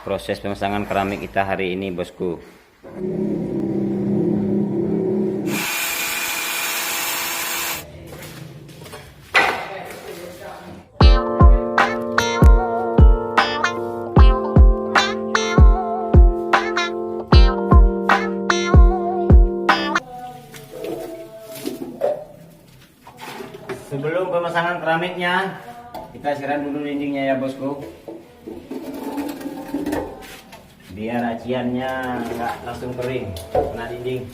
proses pemasangan keramik kita hari ini, bosku. Sebelum pemasangan keramiknya, kita siram dulu dindingnya ya, bosku, biar aciannya nggak langsung kering kena dinding.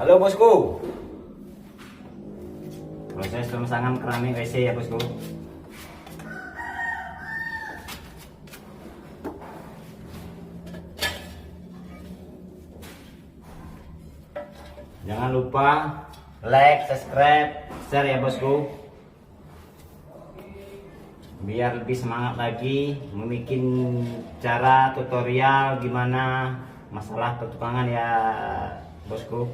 Halo, bosku. Proses pemasangan keramik WC ya, bosku. Jangan lupa like, subscribe, share ya, bosku, biar lebih semangat lagi membuat cara tutorial gimana masalah pertukangan ya, bosku.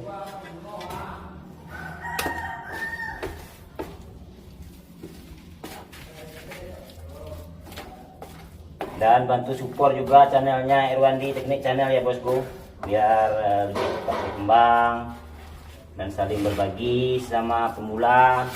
Dan bantu support juga channelnya Irwandi Teknik Channel ya, bosku, biar lebih cepat berkembang dan saling berbagi sama pemula.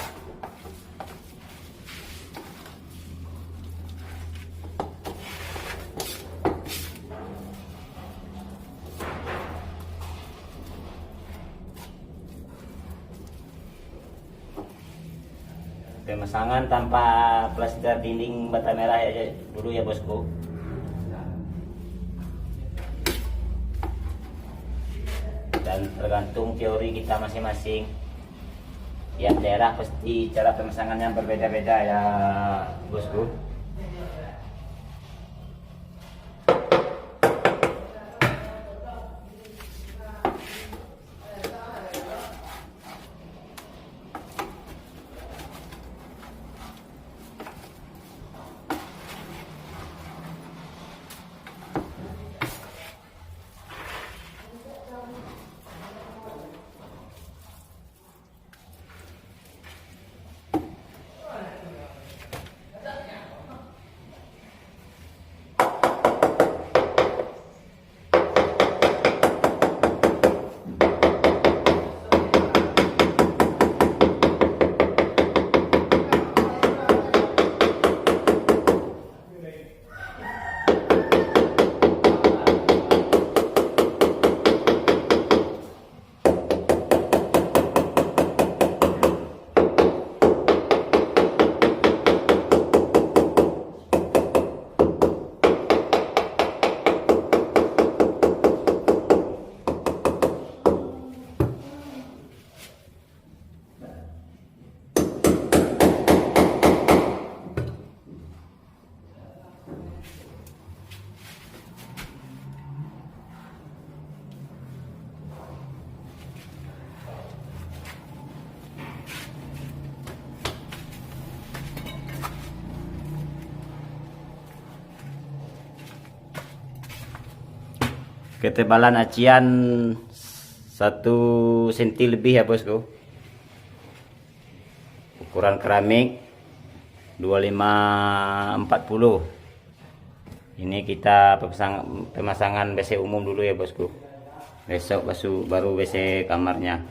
Pemasangan tanpa plaster dinding bata merah ya dulu ya, bosku. Dan tergantung teori kita masing-masing. Tiap daerah pasti cara pemasangannya berbeda-beda ya, bosku. Ketebalan acian 1 senti lebih ya bosku. Ukuran keramik 2540. Ini kita pemasangan WC umum dulu ya bosku. Besok baru WC kamarnya.